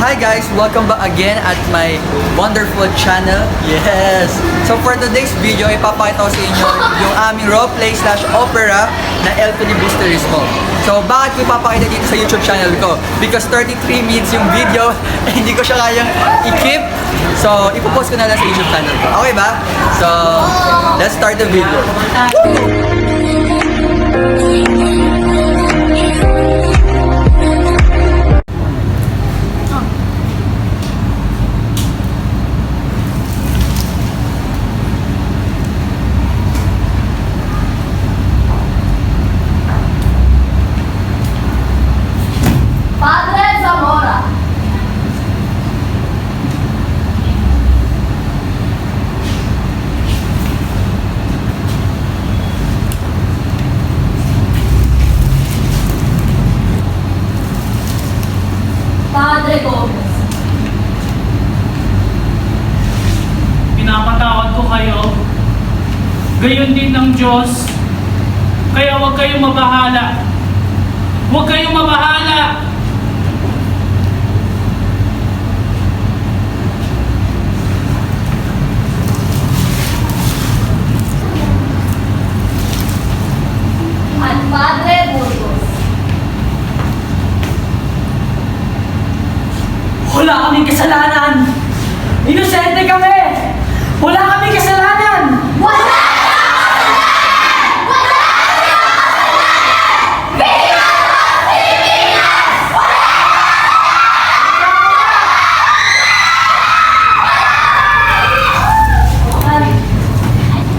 hi guys! Welcome back again at my wonderful channel. Yes! So for today's video, ipapakita ko sa inyo yung aming roleplay/opera na El Filibusterismo. So bakit ko ipapakita dito sa YouTube channel ko? Because 33 minutes yung video, hindi ko siya kayang i-keep. So ipopost ko na lang sa YouTube channel ko. Okay ba? So let's start the video. Padre Zamora. Padre Gomez. Pinapatawad ko kayo. Gayon din ng Diyos. Kaya huwag kayong mabahala. Huwag kayong mabahala. At Padre Burgos. Wala kaming kasalanan! Inosente kami! Wala kaming kasalanan! Wala!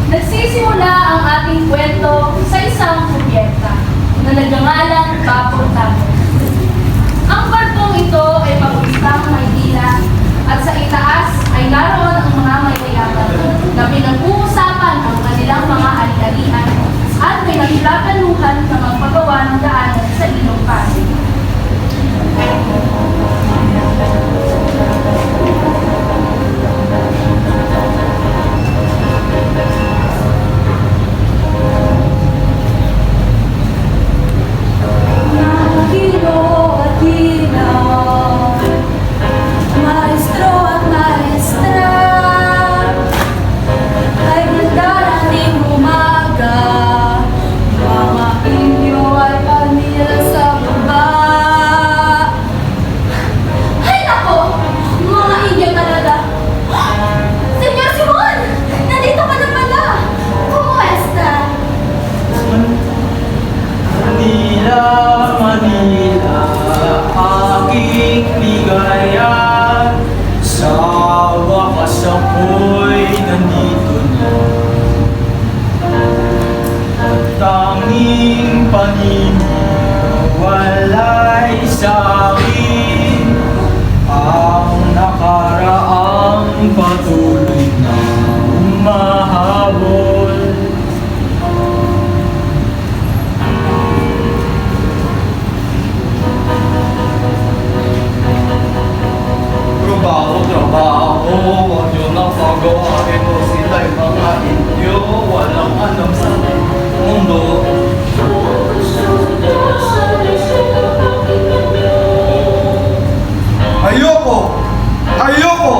Nagsisimula ang ating kwento sa isang kubyerta na nagngangalang Baportado. Ang barkong ito ay papuntang Maynila at sa itaas ay naroon ang mga mayayaman na pinag-uusapan ang kanilang mga ari-arian at pinagplaplanuhan na magpagawa ng daanan sa Ilong Pasig. Maestro at maestra ay darating umaga. Mga inyo ay pamilya sa baba. Ay nako! Mga Indio talaga! Senyor Simon! Nandito ka na pala! Kumuesta? Manila, Manila, aking ligaya. Sa wakas ako'y nandito na. At tanging paniniwala'y sa akin ang nakaraang patuloy na umahabol. Trabaho, huwag nyo nang pagawain mo sila'y mga Indio, walang alam sa mundo. Ayoko! Ayoko!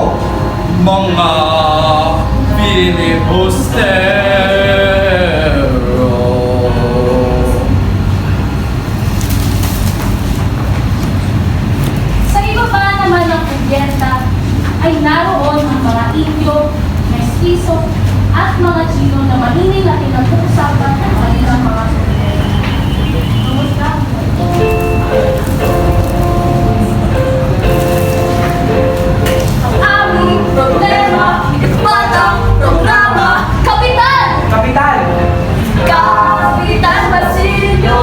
Mga filibustero. Sa ibaba naman ng kubyerta ay naroon ang mga Indio, Mestizo at mga Chino na mahinig na pinag-uusapan ang kanilang mga problema. Kumusta? Ang aming problema, batang programa, Kapitan! Kapitan! Kapitan Basilio!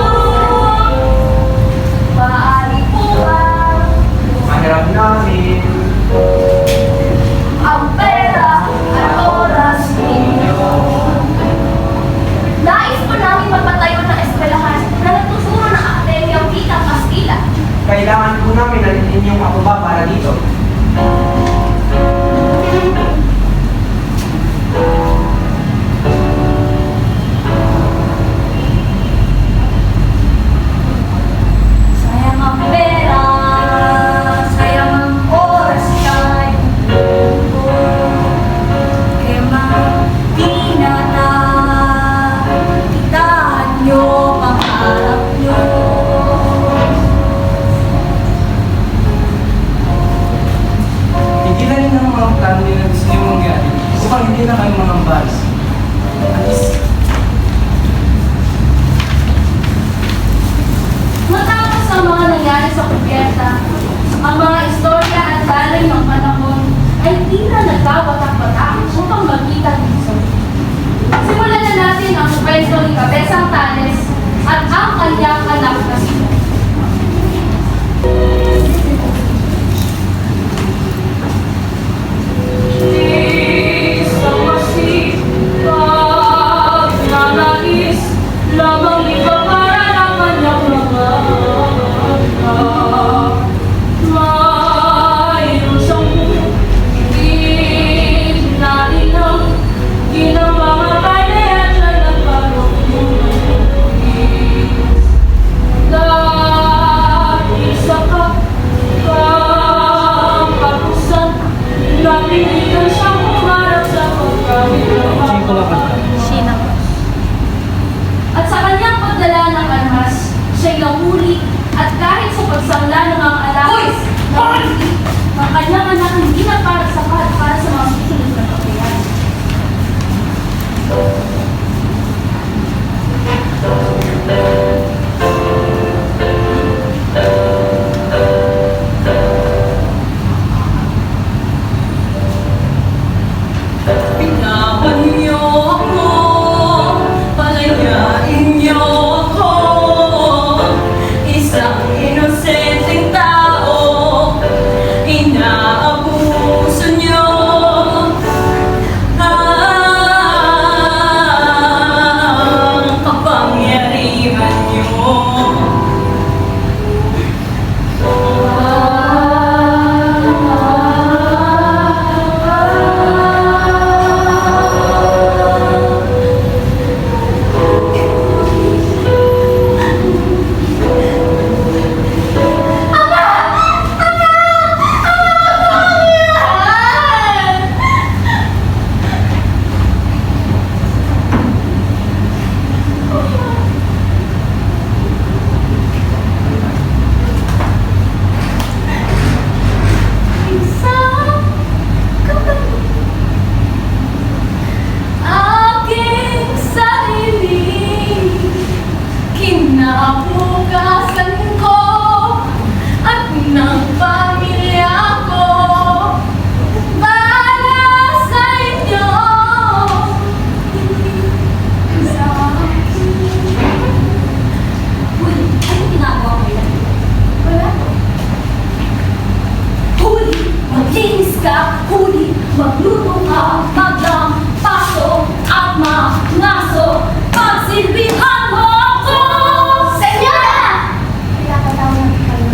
Maaari po ba Mahirap namin. ang pera at oras ninyo? Nais po namin magpatayo ng eskwelahan na nagtuturo ng hindi na kayo mangambas. Alis. Matapos ang mga nangyari sa kubyerta, ang mga istorya at dalay ng panahon ay tila nagkawatak-watak upang magkita dito. Simulan na natin ang kwento ni Cabezang Tales at ang kanyang anak na si Mo. Isang masipag na nais lamang iba para ng kanyang mga anak. Mayroon siyang hindi na inang ginawang kaya siya nagparokis. Dahil sa kapatusan, napilitan siyang humarap sa pagkawin. At sa kanyang pagdala ng armas, siya'y nahuli at kahit sa pagsangla ng mga alakis, nahuli ang kanyang anak hindi na para sapat para sa mga susunod na pagkayan. Pinawan niyo ako, palayain niyo ako. Isang inosenteng tao, inaabuso niyo. Ang kapangyarihan niyo. Aking sarili, kinabukasan ko at ng pamilya ko para sa inyo. Sa Uy, anong ginagawa mo yan? wala. Huli! Maglinis ka! Huli! Magluto ka! Maglampaso! At mangaso! Pagsilbihan mo ako! Senyora! Kaya katawag kayo.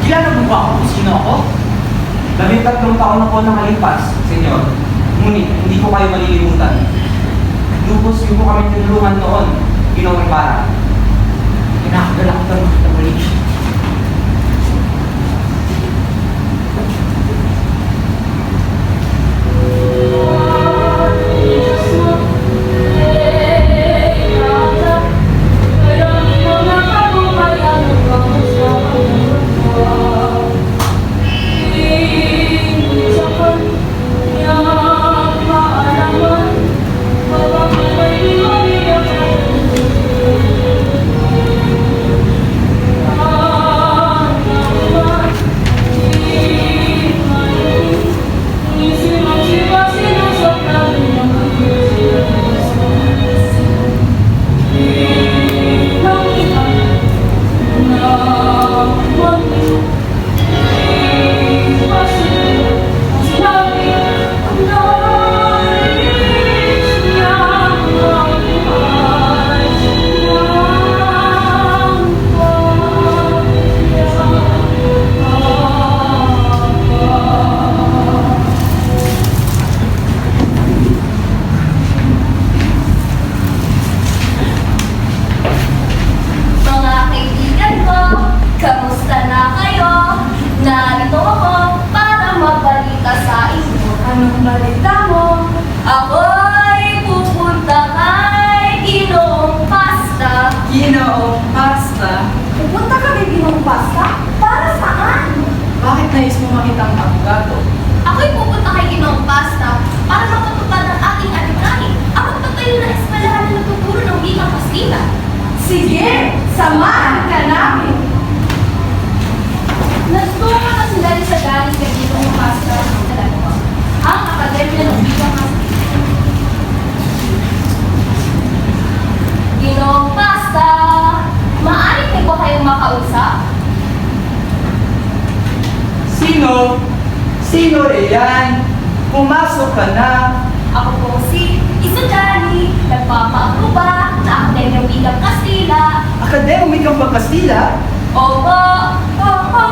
Kilala mo ba ako kung sino ako? 13 taon na po nakalipas, senyor. Ngunit hindi ko kayo malilimutan. Lubos yung po kami tinulungan noon, Ginoong Ibarra. Kinakagalak ko na muli. Mga kaibigan ko, kamusta na kayo? Narito ako para magbalita sa inyo. Anong balita mo? Ako'y pupunta kay Ginoong Pasta. Ginoong Pasta. Pupunta ka kay Ginoong Pasta? Para saan? Bakit nais mo makita ang abogado? Ako'y pupunta kay Ginoong Pasta para mapatupad ang ating alikanin. Ang magpatayo na eskwelahan na nagtuturo ng wikang Kastila. Sige, samahan ka namin. Nagtungo na sila sa galing kay Ginoong Pasta ang Akademya ng Wikang Kastila. Ginoong Pasta, maaari niyo ba kayong makausap? Sino? Sino iyan? Pumasok ka na. Ako po si Isagani, nagpapaaproba sa Akademya ng Wikang Kastila. Akademikang Pagkastila? Opo, opo,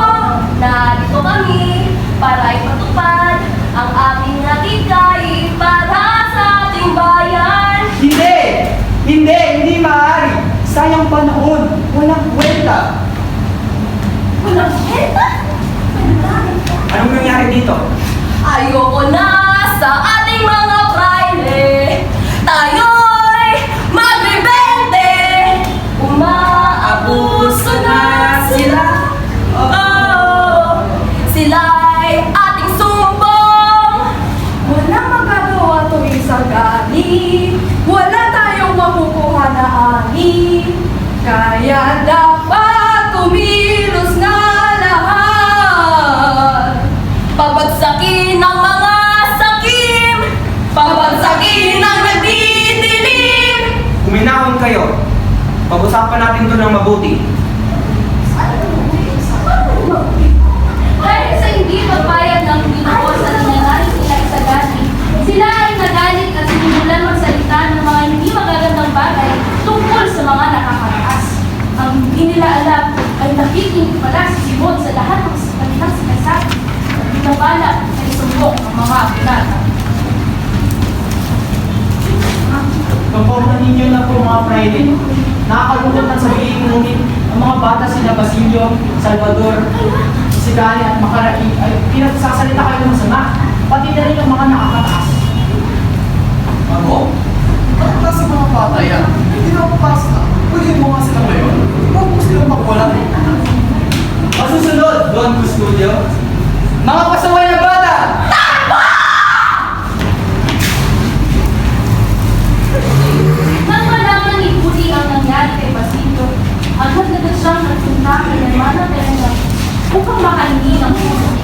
narito kami para ipatupad ang aming nakikay para sa ating bayan. Hindi! Hindi maaari. Sayang panahon. Walang kwenta. Walang kwenta? Anong nangyari dito? Ayoko na sa ating mga praile. Tayo'y magbibente. Umaabuso na sila. Oh, sila'y ating sumbong. Walang magagawa tuwing sa gani. Wala tayong makukuha na ani. Kaya dapat kumilos na lahat. Pabagsakin ang mga sakim. Pabagsakin ang nagdidilim. Kuminahon kayo. Pag-usapan natin ito ng mabuti. Dahil sa hindi pagbayad ng Ginoo sa nangyayari sila Isagani, sila ay nagalit at sinimulan magsalita ng mga hindi magagandang bagay tungkol sa mga nakakataas. Ang hindi nila alam ay nakikinig pala si Simon sa lahat ng kanilang sinasabi at binabalak na isumbong ang mga binata. Pagpaunan ninyo na po mga Friday. Nakakalungkot ang sabihin ngunit ang mga bata sila Basilio, Salvador, Isigani at Macarai ay pinagsasalita kayo ng masama. Pati na rin ang mga nakakataas. Ako? Bakit nasa mga bata yan? Hindi na ako pasta. Pwede mo nga sila ngayon. Huwag mo silang makuwala. Masusunod, Don Custodio. Mga pasaway na bata! Nang malaman ni Puli ang nangyari kay Basilio, agad na siyang nagpunta kay Hermana Teresa upang makahingi ng tulong.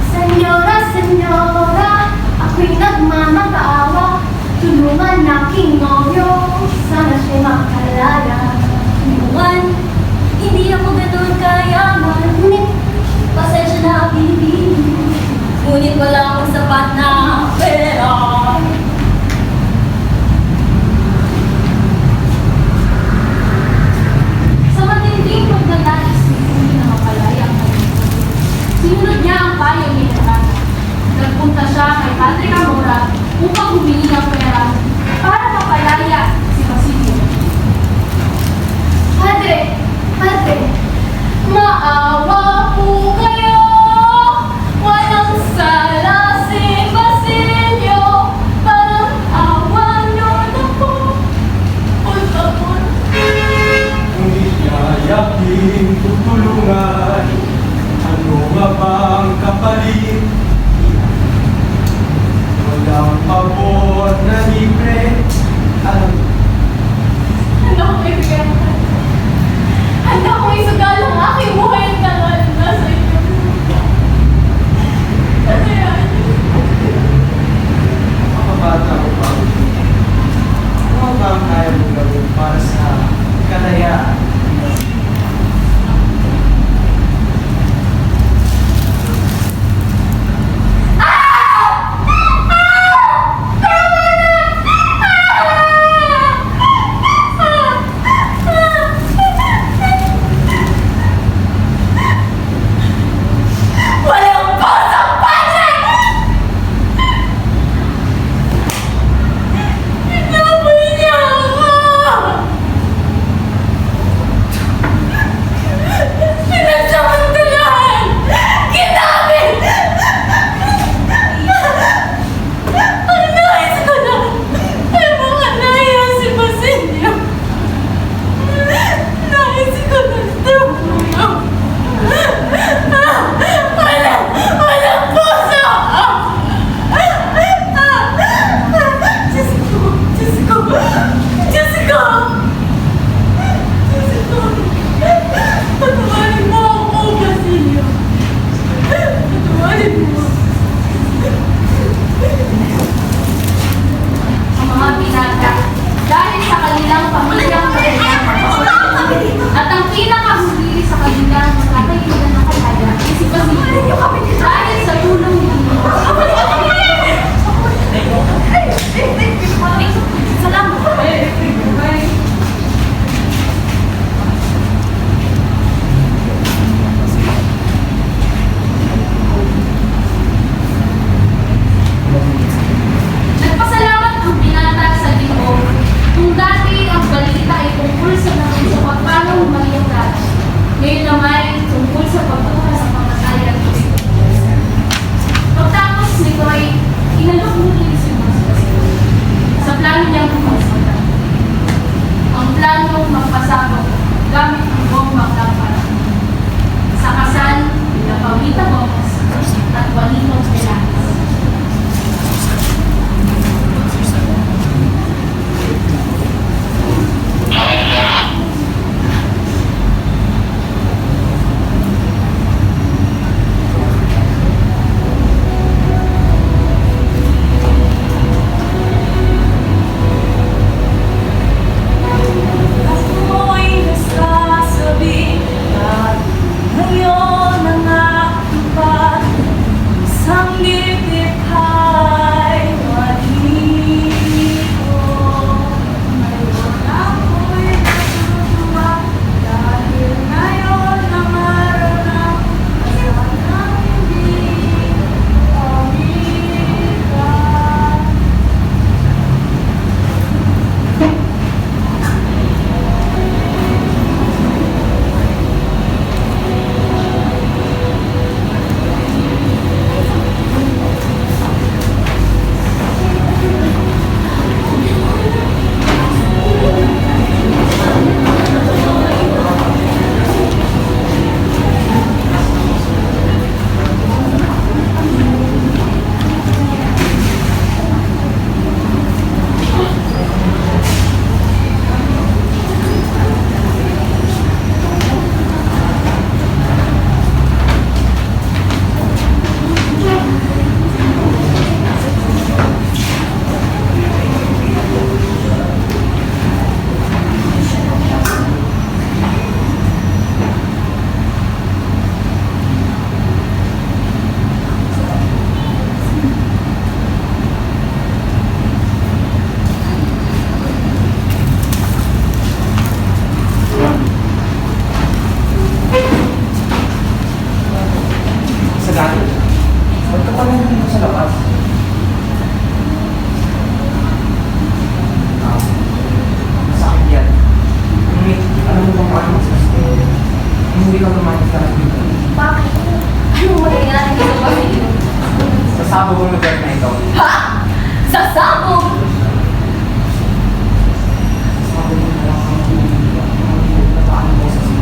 Senyora, senyora, ako'y nagmamakaawa. Tulungan aking nobyo, sana siya'y makalala. Tulungan, hindi ako ganun kayaman. Ngunit, pasensya na pinipili. Ngunit wala akong sapat na pera. Ngayon naman, tungkol sa pagkuha sa pamatayan ng pagtapos nito ay inalok muli si Moses sa plano niyang pumasok. Ang planong magpasabog gamit ang bombang lampara sa kasal na Paulita Gomez at Juanito Velasquez. Ako'y nasasabi at ngayon ang aking pag isang dibdib ay malito. Ngayon ako'y natutuwa dahil ngayon ang araw ng sanang hindi pamigat. Sa gato. Ba't ka pala dito sa labas? Masakit yan. Ngunit, alam mo bang paano magsasabi? Hindi ka lumayas ka dito. Bakit? Anong mangyayari dito ba sa iyo? Sa sabog ang lugar na ito. Ha? Sasabog! Sabog mo na lang ang na paano mo sa sila.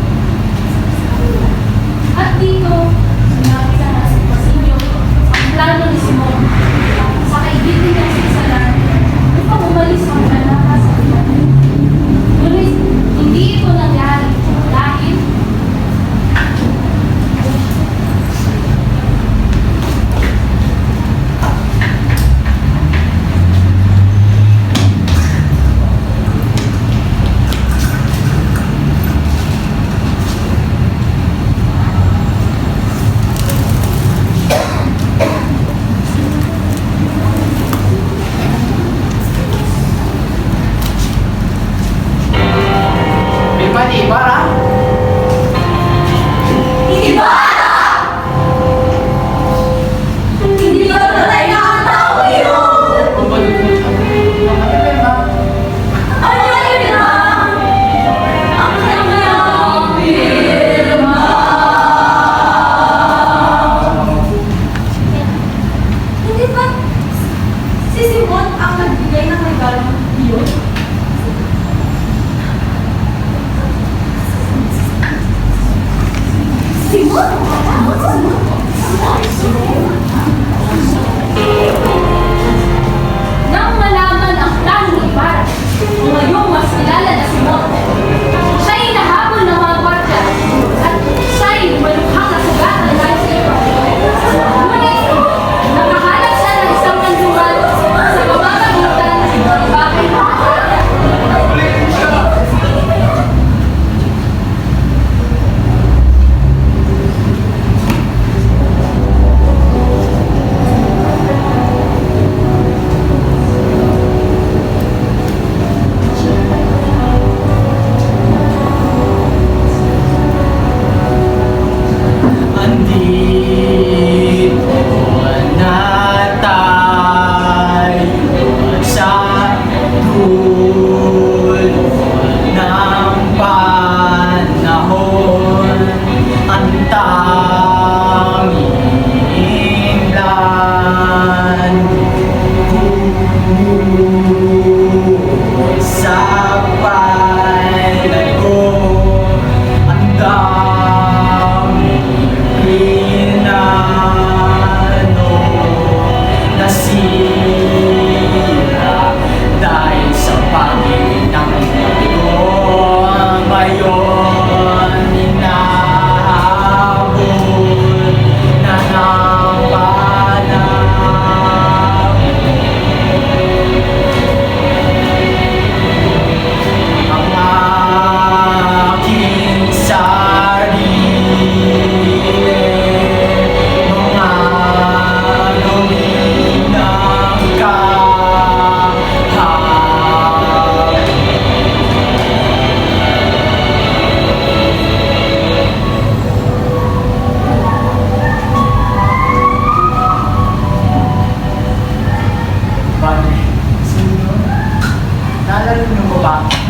At dito, sinabi sa nasa pasilyo ang plano ni Simon sa kaibigan niya si Salar upang umalis ang lalaka sa kanya. Ngunit hindi ito nangyari dahil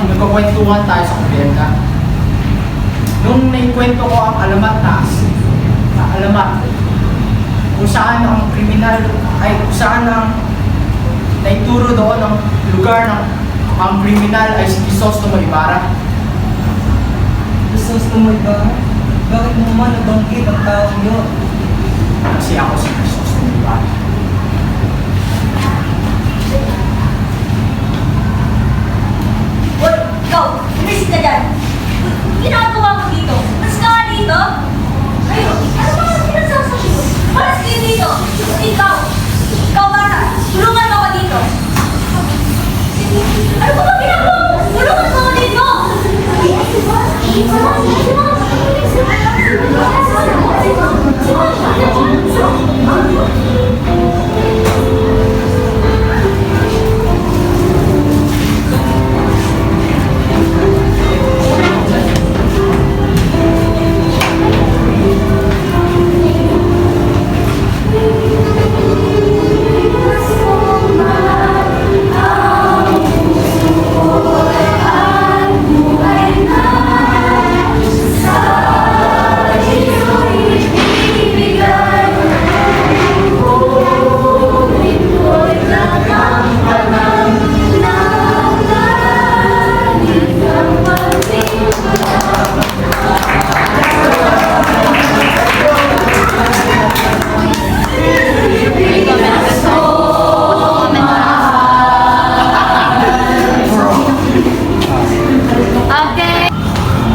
nagkukwentuhan tayo sa kubyenta. Nung naikwento ko ang alamat kung saan ang kriminal ay kung saan ang naituro doon ang lugar ng ang kriminal ay si Crisostomo Ibarra. Crisostomo Ibarra? Bakit mo naman nabanggit ang taong yun? Kasi ako si Crisostomo Ibarra. Hoy, ikaw, umisit ka dyan. Ginagawa mo dito. Mas ka nga dito. Kayo, ano ba ang pinagsasabi mo? Malas kayo dito. Ikaw bata, tulungan mo ako dito. Ano ba ginagawa mo? Tulungan mo ako dito.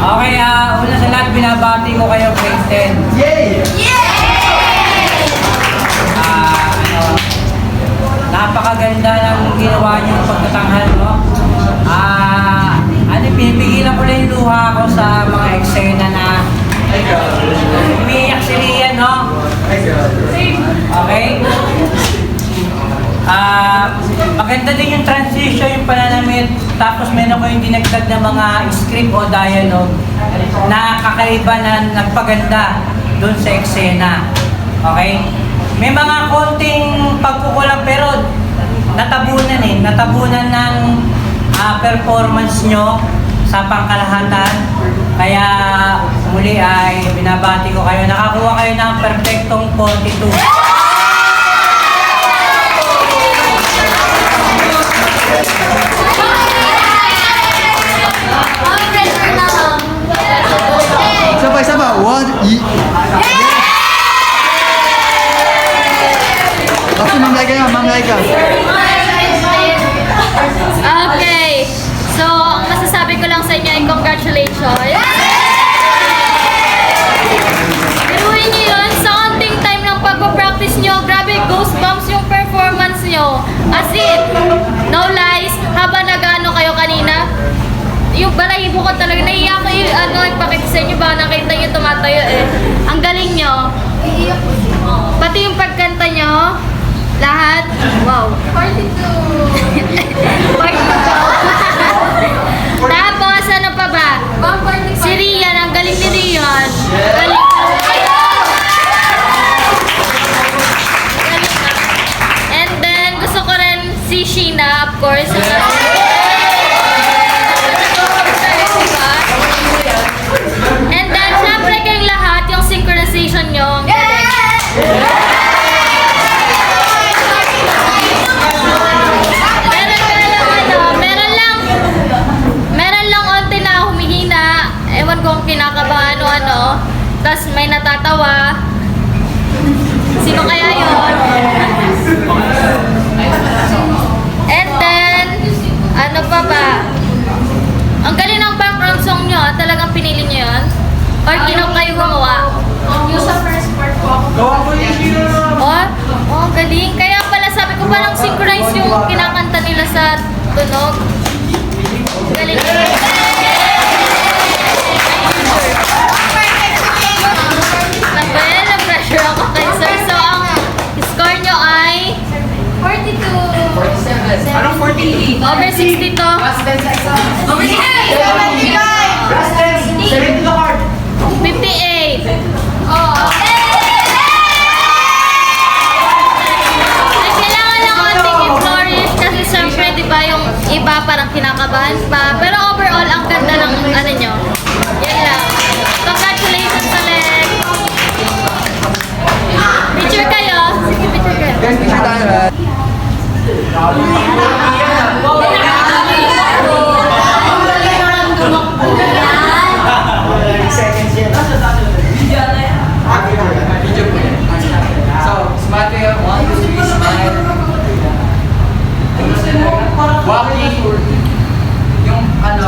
Okay, una sa lahat, binabati ko kayo, grade 10. Yay! Napakaganda ng ginawa niyong pagtatanghal, no? Pinipigilan ko lang yung luha ko sa mga eksena na umiiyak si Rian, no? Okay? Maganda din yung transition, yung pananamit, tapos meron ko yung dinagdag na mga script o dialogue na kakaiba na nagpaganda dun sa eksena. Okay? May mga konting pagkukulang pero natabunan ng performance nyo sa pangkalahatan. Kaya muli ay binabati ko kayo. Nakakuha kayo ng perfectong 42. Isa pa. Kasi Ma'am Laika. Okay. So, ang masasabi ko lang sa inyo ay congratulations. Biruin niyo yun, sa konting time ng pagpapractice nyo, grabe, goosebumps yung performance nyo. As in, no lies, habang nag-ano kayo kanina, yung balahibo ko talaga, naiiyak ko yung ipakita sa inyo, baka nakita nyo tumatayo eh. Ang galing nyo. Pati yung pagkanta nyo, lahat, wow. 42. Tapos, ano pa ba? Si Rian, ang galing ni Rian. Galing. And then, gusto ko rin si Sheena, of course. And then, syempre kayong lahat, yung synchronization nyo, ang galing. Meron lang onti na humihina. Ewan ko kung kinakabahan o ano. Tapos may natatawa. Sino kaya yun? And then, ano pa ba? Ang galing ng background song nyo. Talagang pinili nyo yun? Or kayo gumawa? Yung sa first part ko ako. Gawa ko yung hero. Oh, galing. Kaya pala sabi ko parang synchronize yung kinakanta nila sa tunog. Galing. Nabayal, na-pressure ako kay sir. So, ang score nyo ay 42. 47. Anong 48? over 60 to. Last 10 seconds. Over 75. Last 10. 70 to card. 58. Oh. Ay, kailangan lang konting i-flourish kasi syempre, di ba, yung iba pa parang kinakabahan pa. Pero overall, ang ganda ng ano nyo. Yan lang. Congratulations ulit! Picture kayo. Sige, picture kayo. Guys, picture tayo. Video po yan. So, smile kayo. 1, 2, 3, smile. Walking. Yung ano,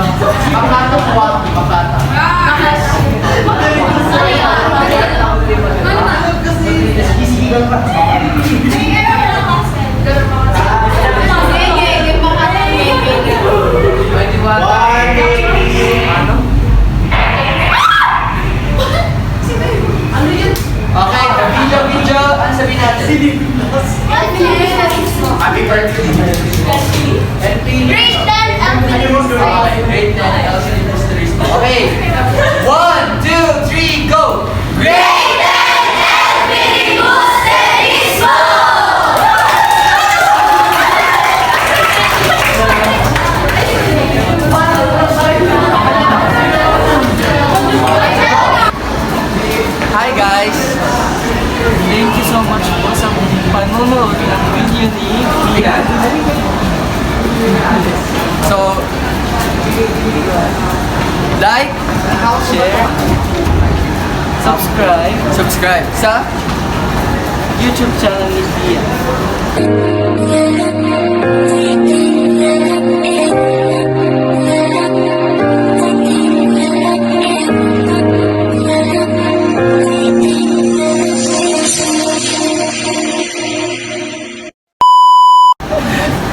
papatong walking, papatong. Okay, video, ano sabihin natin? Happy birthday. Great dance ang Okay, great dance, LCD Mysteries. Okay, 1, 2, 3, go! Great dance, Hi guys! Thank you so much po sa panonood ng video ni Ian. So, like, share, subscribe sa YouTube channel ni Ian.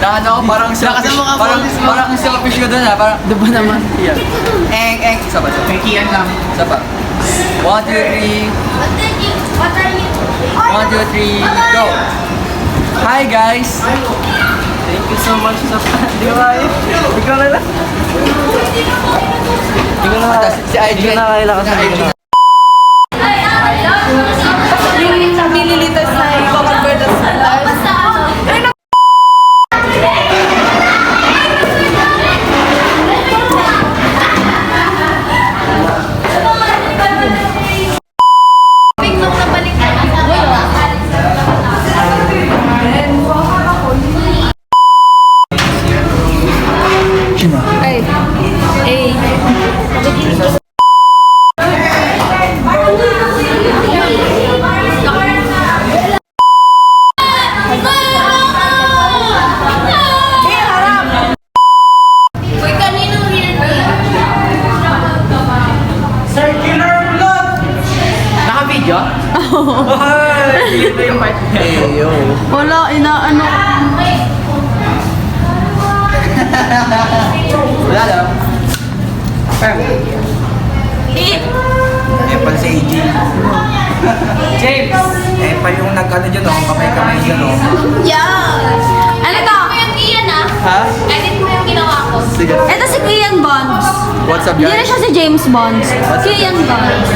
na ano, parang selfish, parang selfish ko dun parang, Diba naman? Ian. isa pa. Kay Ian lang. Isa pa. 1, 2, 3, 1, 2, 3, go! Hi guys! Thank you so much sa di ba? Ikaw na lang. Ikaw na lang. Si IG. Ikaw na kailangan sa IG. Yung milliliters na i-convert as basta Pigment na balik na Ay. Uy, kaninong Circular vlog! Naka-video? Ito yung part. Wala, inaano. Wala lang. Eh, pala si AJ. James! Eh, pa yung nag-ano dyan, oh, kamay-kamay dyan, oh. Yeah! Ano to? Yung Ian ah. Ha? Edit mo yung ginawa ko. Sige. Ito si Kian Bonds. What's up, Hindi na guys? siya si James Bonds. Kian Bonds.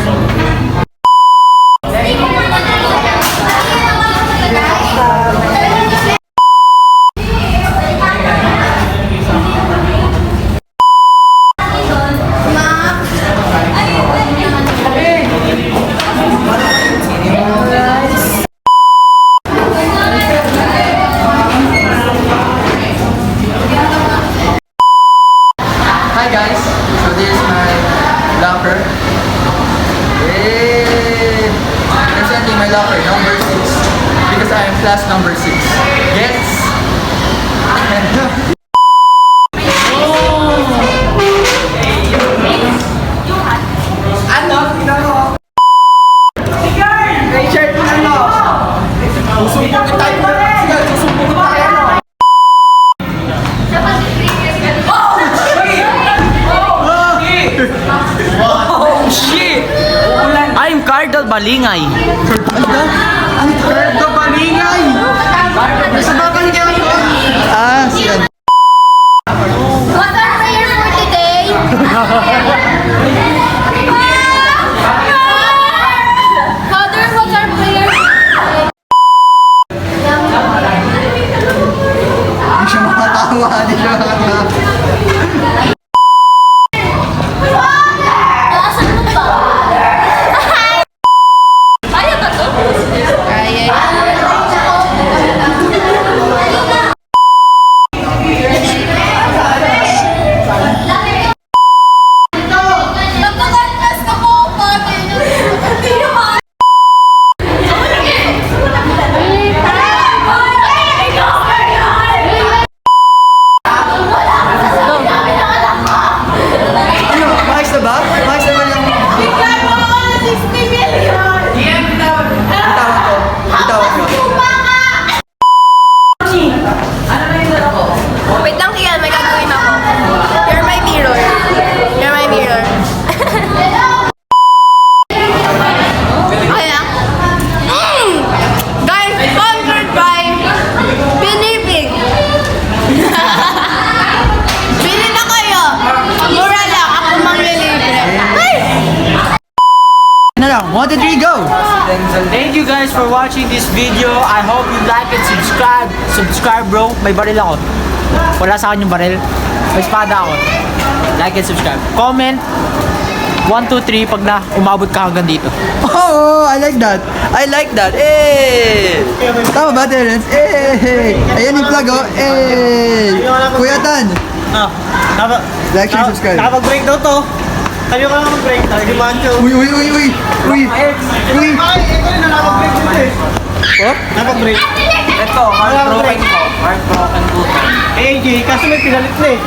Hi guys, so this is my locker. Hey, presenting my locker number 6 because I am class number 6. Gets? Ano? Hey, shirt mo na no. Susumpugin tayo. Sige, susumpugin tayo. Oh shit! I'm Cardal Balingay. Ang Cardo Balingay! Nasa bakal niya ako. Ah, siya. What's our prayer for today? Father, what's our prayer? Hindi siya makatawa, hindi siya makatawa. 1, 2, 3, go! Thank you guys for watching this video. I hope you like it, subscribe. Subscribe bro. May baril ako. Wala sa akin yung baril. May espada ako. Like and subscribe. Comment 1, 2, 3 pag na umabot ka hanggang dito. Oh, I like that. I like that. Eh! Tama ba, Terence? Eh! Ayan yung plug, oh. Eh! Kuya Tan! Like, share, subscribe. Nakapag-break daw to. Kayo ka lang mag-break. Talaga macho. Uy! Uy! Ay, ito rin nakapag-break dito eh. Oh? Nakapag-break. Ito, heartbroken ko. Heartbroken ko. AJ, kasi may pinalit na eh.